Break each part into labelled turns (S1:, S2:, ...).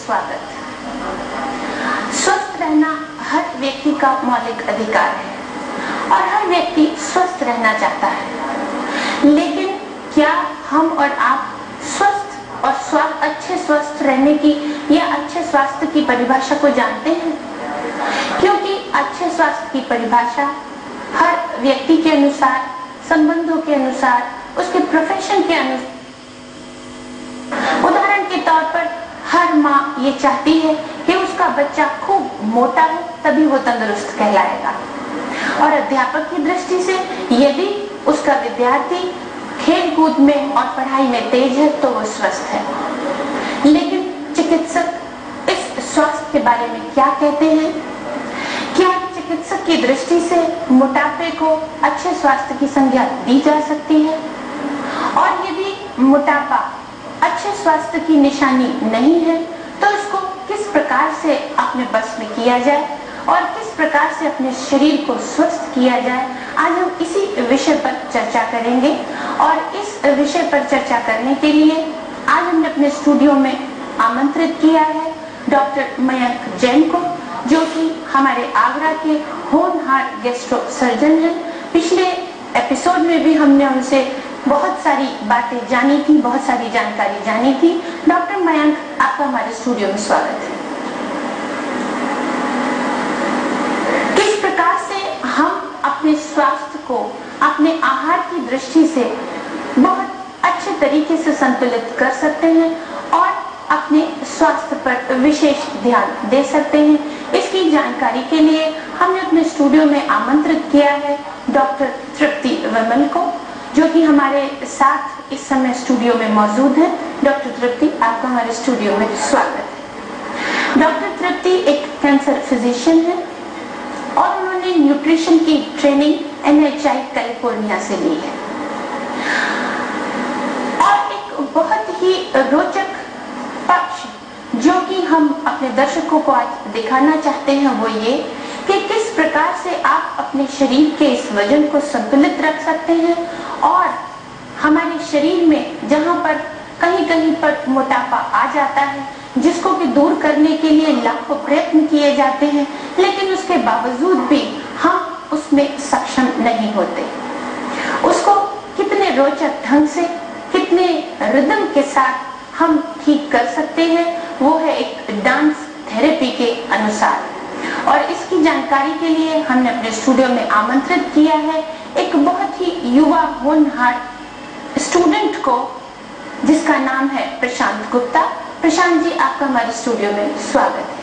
S1: स्वागत। स्वस्थ रहना हर व्यक्ति का मौलिक अधिकार है और हर व्यक्ति स्वस्थ रहना चाहता है, लेकिन क्या हम और आप स्वस्थ और अच्छे स्वस्थ रहने की या अच्छे स्वास्थ्य की परिभाषा को जानते हैं? क्योंकि अच्छे स्वास्थ्य की परिभाषा हर व्यक्ति के अनुसार, संबंधों के अनुसार, उसके प्रोफेशन के अनुसार, उदाहरण के तौर पर हर माँ ये चाहती है कि उसका बच्चा खूब मोटा हो तभी वो तंदुरुस्त कहलाएगा, और अध्यापक की दृष्टि से यदि उसका विद्यार्थी खेल कूद में और पढ़ाई में तेज है तो वो स्वस्थ है। लेकिन चिकित्सक इस स्वास्थ्य के बारे में क्या कहते हैं? क्या चिकित्सक की दृष्टि से मोटापे को अच्छे स्वास्थ्य की संज्ञा दी जा सकती है? और यदि मोटापा अच्छे स्वास्थ्य की निशानी नहीं है तो इसको किस प्रकार से अपने बस में किया जाए और किस प्रकार से अपने शरीर को स्वस्थ किया जाए, आज हम इसी विषय पर चर्चा करेंगे। और इस विषय पर चर्चा करने के लिए आज हमने अपने स्टूडियो में आमंत्रित किया है डॉक्टर मयंक जैन को, जो कि हमारे आगरा के होनहार गैस्ट्रो सर्जन हैं। पिछले एपिसोड में भी हमने उनसे बहुत सारी बातें जानी थी, बहुत सारी जानकारी जानी थी। डॉक्टर मयंक, आपका हमारे स्टूडियो में स्वागत है। किस प्रकार से हम अपने स्वास्थ्य को अपने आहार की दृष्टि से बहुत अच्छे तरीके से संतुलित कर सकते हैं और अपने स्वास्थ्य पर विशेष ध्यान दे सकते हैं, इसकी जानकारी के लिए हमने अपने स्टूडियो में आमंत्रित किया है डॉक्टर तृप्ति विमल को, जो कि हमारे साथ इस समय स्टूडियो में मौजूद है। डॉक्टर तृप्ति, आपका हमारे स्टूडियो में स्वागत है। डॉक्टर तृप्ति एक कैंसर फिजिशियन है और उन्होंने न्यूट्रिशन की ट्रेनिंग NHI कैलिफोर्निया से ली है। और एक बहुत ही रोचक पक्ष जो कि हम अपने दर्शकों को आज दिखाना चाहते हैं वो ये कि किस प्रकार से आप अपने शरीर के इस वजन को संतुलित रख सकते हैं और हमारे शरीर में जहां पर कहीं कहीं पर मोटापा आ जाता है, जिसको कि दूर करने के लिए लाखों प्रयत्न किए जाते हैं, लेकिन उसके बावजूद भी हम उसमें सक्षम नहीं होते। उसको कितने रोचक ढंग से, कितने रिदम के साथ हम ठीक कर सकते हैं, वो है एक डांस थेरेपी के अनुसार। और इसकी जानकारी के लिए हमने अपने स्टूडियो में आमंत्रित किया है एक बहुत ही युवा होनहार स्टूडेंट को, जिसका नाम है प्रशांत गुप्ता। प्रशांत जी, आपका हमारे स्टूडियो में स्वागत है।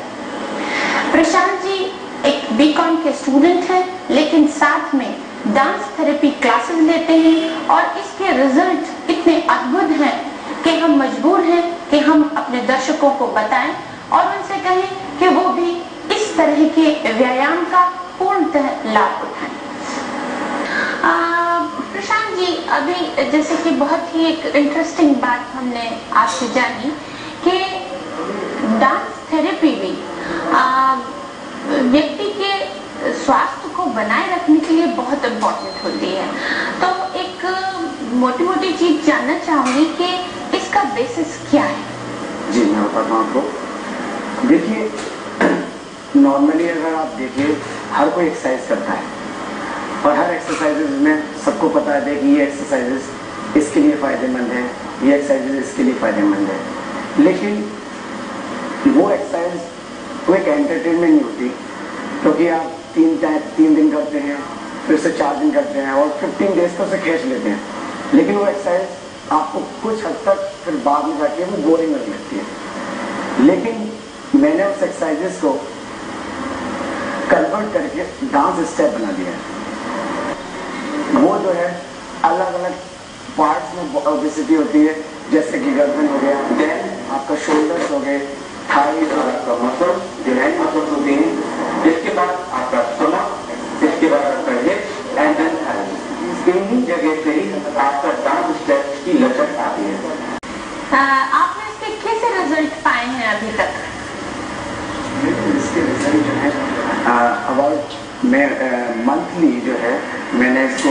S1: प्रशांत जी एक बीकॉम के स्टूडेंट हैं, लेकिन साथ में डांस थेरेपी क्लासेस लेते हैं और इसके रिजल्ट इतने अद्भुत हैं कि हम मजबूर हैं कि हम अपने दर्शकों को बताएं और उनसे कहें कि वो भी इस तरह के व्यायाम का पूर्णतः लाभ उठाएं। प्रशांत जी, अभी जैसे कि बहुत ही एक इंटरेस्टिंग बात हमने आपसे जानी कि डांस थेरेपी भी व्यक्ति के स्वास्थ्य को बनाए रखने के लिए बहुत इम्पोर्टेंट होती है। तो एक मोटी चीज जानना चाहूंगी कि इसका बेसिस क्या है?
S2: जी, मैं बताता हूँ आपको। देखिए, नॉर्मली अगर आप देखिए हर कोई एक्सरसाइज करता है और हर एक्सरसाइजेज में सबको पता है कि ये एक्सरसाइजेज इसके लिए फायदेमंद है, ये एक्सरसाइजेज इसके लिए फायदेमंद है, लेकिन वो एक्सरसाइज कोई एक एंटरटेनमेंट नहीं होती, क्योंकि आप 3 दिन करते हैं, फिर से 4 दिन करते हैं और 15 डेज तो उसे खींच लेते हैं, लेकिन वो एक्सरसाइज आपको कुछ हद तक फिर बाद में जाके वो बोरिंग लगने लगती है। लेकिन मैंने उस एक्सरसाइजेस को कन्वर्ट करके डांस स्टेप बना दिया है। वो जो है अलग अलग पार्ट्स में ओबेसिटी होती है, जैसे कि गर्दन हो गया, देन आपका शोल्डर्स हो गए, थाइज और आपका मसल, जो हैंड मसल्स होती हैं, जिसके बाद आपका स्टमक, जिसके बाद आपका हिप एंड देन थाइज। इन्हीं जगह से ही आपका डांस स्टेप की लचक आती है।
S1: आपने इसके कैसे रिजल्ट पाए हैं अभी तक?
S2: इसके रिजल्ट जो है अबाउट मंथली जो है मैंने इसको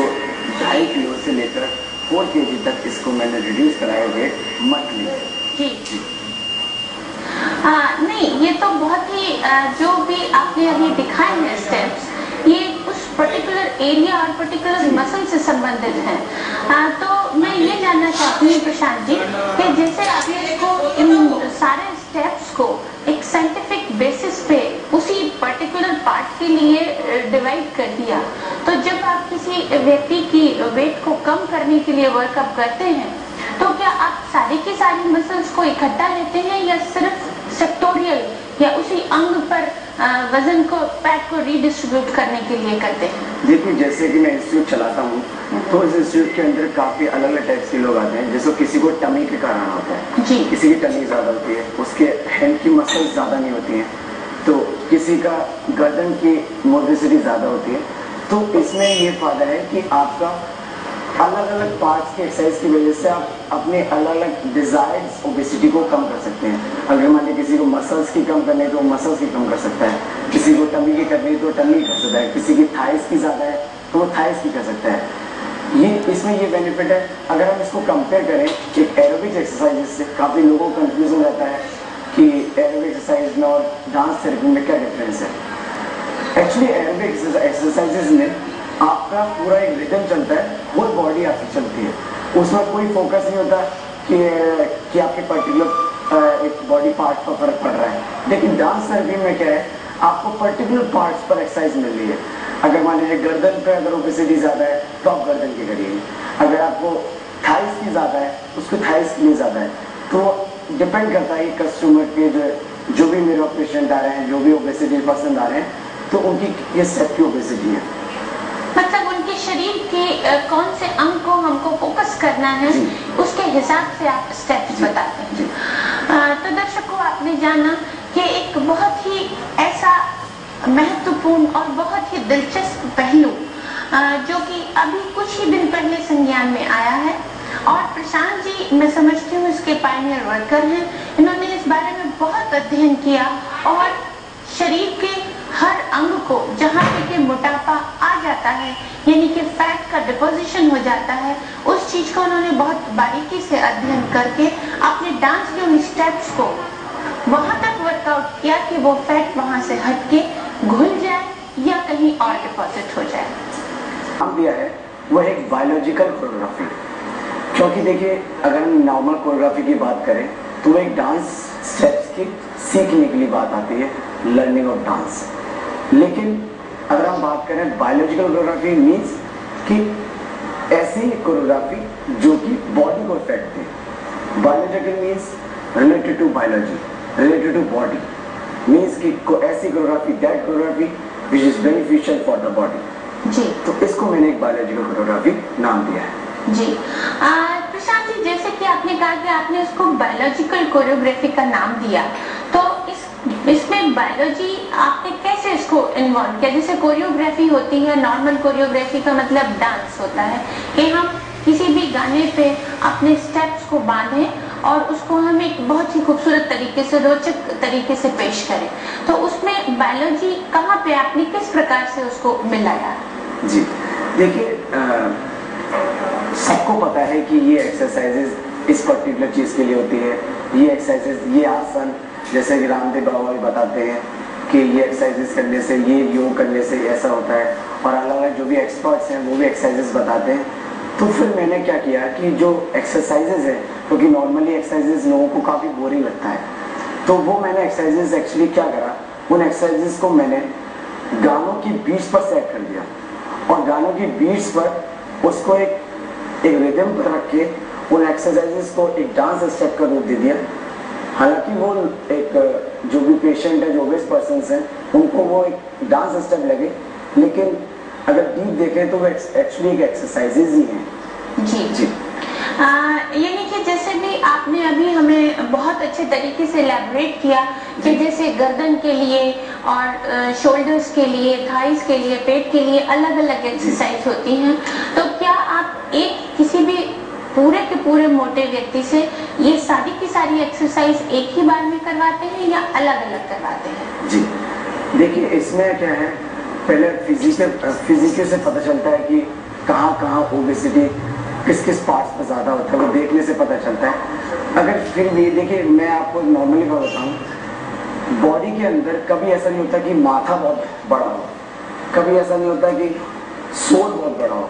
S2: 2.5 किलो से लेकर 4 kg तक इसको मैंने रिड्यूस कराए हुए मंथली।
S1: जी। नहीं, ये तो बहुत ही जो भी आपने अभी दिखाए हैं स्टेप्स, ये उस पर्टिकुलर एरिया और पर्टिकुलर मसल से संबंधित है। तो मैं ये जानना चाहती हूँ प्रशांत जी कि जैसे आपने इसको इन सारे स्टेप्स को एक साइंटिफिक बेसिस पे उसी पर्टिकुलर पार्ट के लिए डिवाइड कर दिया, तो जब आप किसी व्यक्ति की वेट को कम करने के लिए वर्कअप करते हैं तो क्या आप सारी की सारी मसल्स को इकट्ठा लेते हैं या सिर्फ सेक्टोरियल या उसी अंग पर वजन को फैट को रीडिस्ट्रीब्यूट करने के लिए करते हैं?
S2: देखिए, जैसे कि मैं इंस्टीट्यूट चलाता हूँ तो इस इंस्टीट्यूट के अंदर काफी अलग अलग टाइप्स के लोग आते हैं। जैसे किसी को टमी के कारण होता है
S1: जी,
S2: किसी की टमी ज्यादा होती है, उसके हैंड की मसल्स ज्यादा नहीं होती हैं, तो किसी का गर्दन की मोबिलिटी ज्यादा होती है। तो इसमें ये फायदा है कि आपका अलग अलग पार्ट्स की एक्सरसाइज की वजह से आप अपने अलग अलग डिजायर्ड ओबेसिटी को कम कर सकते हैं। अगर मान लीजिए किसी को मसल्स की कम करनी है तो मसल्स की कम कर सकता है, किसी को टमी की करनी है तो टमी कर सकता है, किसी की थाइस की ज्यादा है तो वो थाइस की कर सकता है। ये इसमें ये बेनिफिट है। अगर हम इसको कंपेयर करें एक एरोबिक एक्सरसाइज से, काफी लोगों को कंफ्यूजन रहता है कि एरोबिक एक्सरसाइज में और डांस थेरेपी में क्या डिफरेंस है। एक्चुअली एरोबिक एक्सरसाइजेज में आपका पूरा एक रिदम चलता है, होल बॉडी आपकी चलती है, उसमें कोई फोकस नहीं होता कि आपके पर्टिकुलर एक बॉडी पार्ट पर फर्क पड़ रहा है। लेकिन डांस थेरेपी में क्या है, आपको पर्टिकुलर पार्ट्स पर एक्सरसाइज मिल रही है। अगर मान लीजिए गर्दन पे अगर ओबेसिटी ज्यादा है तो आप गर्दन की करिए, अगर आपको थाइस की ज्यादा है उसको थाइस की ज्यादा है। तो डिपेंड करता है कस्टमर के जो भी मेरे पेशेंट आ रहे हैं, जो भी ओबेसिटी पसंद आ रहे हैं, तो उनकी ये स्टेप की ओबेसिटी है।
S1: मतलब उनके शरीर के कौन से अंग को हमको फोकस करना है उसके हिसाब से आप स्टेप्स बताते हैं। तो दर्शकों, आपने जाना कि एक बहुत ही ऐसा महत्वपूर्ण और बहुत ही दिलचस्प पहलू जो कि अभी कुछ ही दिन पहले संज्ञान में आया है, और प्रशांत जी मैं समझती हूँ इसके पायनियर वर्कर हैं। इन्होंने इस बारे में बहुत अध्ययन किया और शरीर के हर अंग को जहाँ पे कि मोटापा आ जाता है, यानी कि फैट का डिपोजिशन हो जाता है, उस चीज को उन्होंने बहुत बारीकी से अध्ययन करके अपने डांस के उन स्टेप्स को वहां तक वर्कआउट किया कि वो फैट वहां से हटके घुल जाए या कहीं और डिपॉजिट हो जाए।
S2: हम दिया है वो एक बायोलॉजिकल कोरियोग्राफी, क्योंकि देखिए अगर हम नॉर्मल कोरियोग्राफी की बात करें तो वो एक डांस स्टेप्स की सीखने के लिए बात आती है, लर्निंग ऑफ डांस। लेकिन अगर हम बात करें बायोलॉजिकल कोरियोग्राफी मीन्स कि ऐसी कोरियोग्राफी जो कि बॉडी को इफेक्ट दे। Biological means related to biology, related to body, means कि ऐसी choreography, that choreography which is beneficial for the body.
S1: जी,
S2: तो इसको मैंने एक बायोलॉजिकल कोरियोग्राफी नाम दिया है।
S1: जी, प्रशांत जी, जैसे कि आपने कहा कि आपने उसको बायोलॉजिकल कोरियोग्राफी का नाम दिया, तो इसमें बायोलॉजी आपने कैसे इसको इन्वॉल्व किया? जैसे कोरियोग्राफी होती है, नॉर्मल कोरियोग्राफी का मतलब डांस होता है कि हम किसी भी गाने पे अपने स्टेप्स को बांधें और उसको हम एक बहुत ही खूबसूरत तरीके से, रोचक तरीके से पेश करें। तो उसमें बायोलॉजी कहाँ पे आपने किस प्रकार से उसको मिलाया?
S2: जी देखिए, सबको पता है कि ये एक्सरसाइजेज इस पर्टिकुलर चीज के लिए होती है। ये एक्सरसाइजेज, ये आसन, जैसे कि रामदेव बाबा भी बताते हैं कि ये एक्सरसाइजेज करने से, ये योग करने से ऐसा होता है, और अलग अलग जो भी एक्सपर्ट्स हैं वो भी एक्सरसाइजेज बताते हैं। तो फिर मैंने क्या किया कि जो एक्सरसाइजेज है, क्योंकि नॉर्मली एक्सरसाइजेज लोगों को काफी बोरिंग लगता है, तो वो मैंने एक्सरसाइजेज एक्चुअली क्या करा, उन एक्सरसाइजेज को मैंने गानों की बीट्स पर सेट कर दिया, और गानों की बीट्स पर उसको एक रिदम पर रख के उन एक्सरसाइजेस को एक डांस स्टेप का रूप दे दिया। हालांकि वो एक जो भी पेशेंट है, जो ओबेस पर्सन्स हैं, उनको वो एक डांस स्टेप लगे, लेकिन अगर डीप देखें तो वो एक्चुअली एक एक्सरसाइजेज ही हैं।
S1: जी जी, यानी कि जैसे भी आपने अभी हमें बहुत अच्छे तरीके से इलैबोरेट किया कि जैसे गर्दन के लिए और शोल्डर्स के लिए, थाइस के लिए, पेट के लिए अलग अलग एक्सरसाइज होती हैं, तो क्या आप एक किसी भी पूरे के पूरे मोटे व्यक्ति से ये सारी की सारी एक्सरसाइज एक ही बार में करवाते हैं या अलग अलग करवाते हैं?
S2: जी देखिए, इसमें क्या है, पहले फिजिक्स से पता चलता है कि कहाँ कहाँ ओबेसिटी किस किस पार्ट्स पर ज्यादा होता है, वो देखने से पता चलता है। अगर फिर भी देखिए, मैं आपको नॉर्मली बताऊँ बॉडी के अंदर कभी ऐसा नहीं होता कि माथा बहुत बड़ा हो, कभी ऐसा नहीं होता कि सोल बहुत बड़ा हो।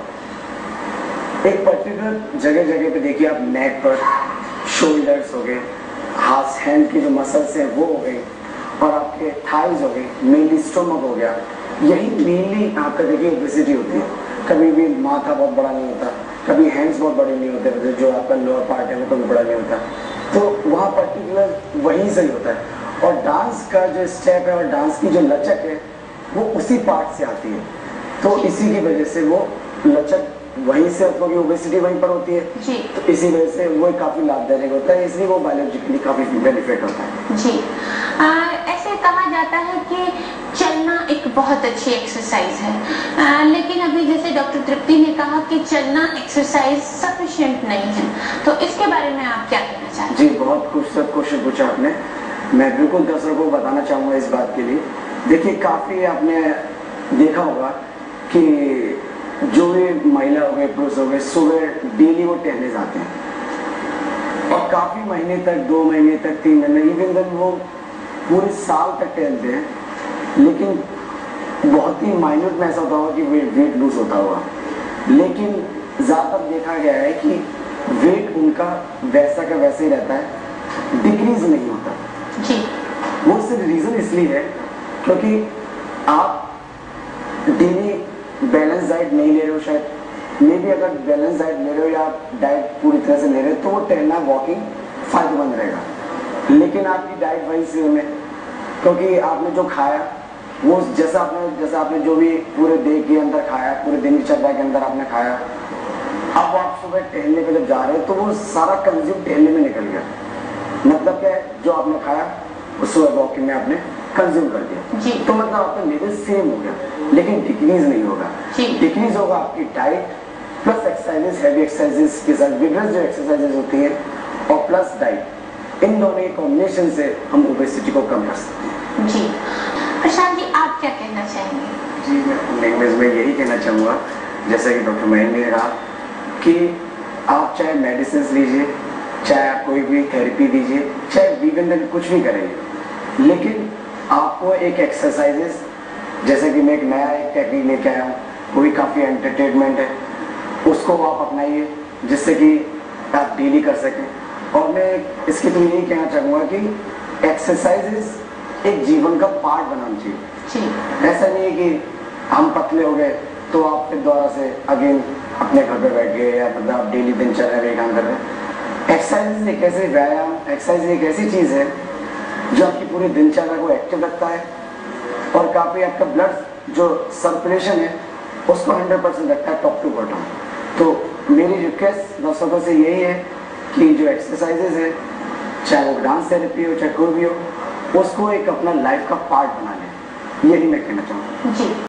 S2: एक पर्टिकुलर जगह जगह पे देखिए आप, नेक पर शोल्डर्स हो गए, हाथ हैंड की जो मसल्स हैं वो हो गई, और आपके थाइज हो गए, मेनली स्टोमक हो गया, यही मेनली आपका देखिए ओबेसिटी होती है। कभी भी माथा बहुत बड़ा नहीं होता, कभी हैंड्स बहुत बड़े नहीं होते, जो आपका लोअर पार्ट है वो कभी बड़ा नहीं होता, तो वहाँ पर्टिकुलर वहीं से ही होता है। और डांस का जो स्टेप है और डांस की जो लचक है वो उसी पार्ट से आती है, तो इसी की वजह से वो लचक वहीं से, क्योंकि ओबेसिटी वहीं पर होती है
S1: जी।
S2: तो इसी वजह से वो काफी लाभदायक होता है, इसलिए वो बायोलॉजिकली काफी बेनिफिट होता है
S1: जी। ऐसे कहा जाता है कि चलना एक बहुत अच्छी एक्सरसाइज है, लेकिन अभी जैसे डॉक्टर तृप्ति ने कहा कि चलना एक्सरसाइज सफिशिएंट नहीं है, तो इसके बारे में आप क्या कहना चाहते हैं?
S2: जी, बहुत खूबसूरत क्वेश्चन पूछा आपने। मैं बिल्कुल दर्शकों को बताना चाहूंगा इस बात के लिए। देखिए, काफी आपने देखा होगा कि जो भी महिला हो गए, पुरुष हो गए, सुबह डेली वो टहलने जाते हैं, और काफी महीने तक, 2 महीने तक, 3 महीने, इवन तक वो पूरे साल तक टहलते हैं, लेकिन बहुत ही माइन्यूट में ऐसा होता होगा कि वेट लूज होता होगा, लेकिन ज्यादातर देखा गया है कि वेट उनका वैसा का वैसे ही रहता है, डिक्रीज नहीं होता
S1: जी।
S2: वो सिर्फ रीजन इसलिए है क्योंकि आप डेली बैलेंस डाइट नहीं ले रहे हो, शायद मे भी अगर बैलेंस डाइट ले रहे हो या आप डाइट पूरी तरह से ले रहे हो तो वो टहलना, वॉकिंग फायदेमंद रहेगा, लेकिन आपकी डाइट वही सेम है, क्योंकि आपने जो खाया वो जैसा आपने जो भी पूरे डे के अंदर खाया, पूरे दिनचर्या के अंदर आपने खाया, अब आप सुबह टहलने पे जब जा रहे हो तो वो सारा कंज्यूम टहलने में निकल गया। मतलब क्या है, जो आपने खाया वो सुबह वॉकिंग में आपने कंज्यूम कर दिया, तो मतलब आपका लेवल सेम हो गया, लेकिन डिक्रीज नहीं होगा। डिक्रीज होगा आपकी diet plus exercises, heavy exercises के साथ विगरस जो एक्सरसाइजेस होती है, और प्लस डाइट, इन दोनों के कॉम्बिनेशन से हम ओबेसिटी को कम कर सकते हैं।
S1: जी। प्रशांत जी, आप क्या कहना चाहेंगे?
S2: जी, मैं लैंग्वेज में यही कहना चाहूँगा, जैसा कि डॉक्टर महेंद्र ने कहा कि आप चाहे मेडिसिन लीजिए, चाहे आप कोई भी थेरेपी दीजिए, चाहे वीगन कुछ भी करेंगे, लेकिन आपको एक एक्सरसाइजेस, जैसे कि मैं एक नया टेक्निक लेके आया हूँ, वो भी काफ़ी एंटरटेनमेंट है, उसको आप अपनाइए जिससे कि आप डेली कर सकें। और मैं इसके लिए यही कहना चाहूँगा कि एक्सरसाइजेस एक जीवन का पार्ट बनाना चाहिए। ऐसा नहीं है कि हम पतले हो गए तो आप फिर दोबारा से अगेन अपने घर पे बैठ गए, या मतलब आप डेली दिनचर्या में काम कर रहे हैं। एक्सरसाइज एक ऐसे व्यायाम, एक्सरसाइज एक ऐसी चीज है जो आपकी पूरी दिनचर्या को एक्टिव रखता है, और काफी आपका ब्लड जो सर्कुलेशन है उसको 100% रखता है टॉप टू बॉटम। तो मेरी रिक्वेस्ट दर्शकों से यही है कि जो एक्सरसाइजेज है, चाहे वो डांस थेरेपी हो, चाहे कोई भी हो, उसको एक अपना लाइफ का पार्ट बना लें, यही मैं कहना चाहूँगा।
S1: जी।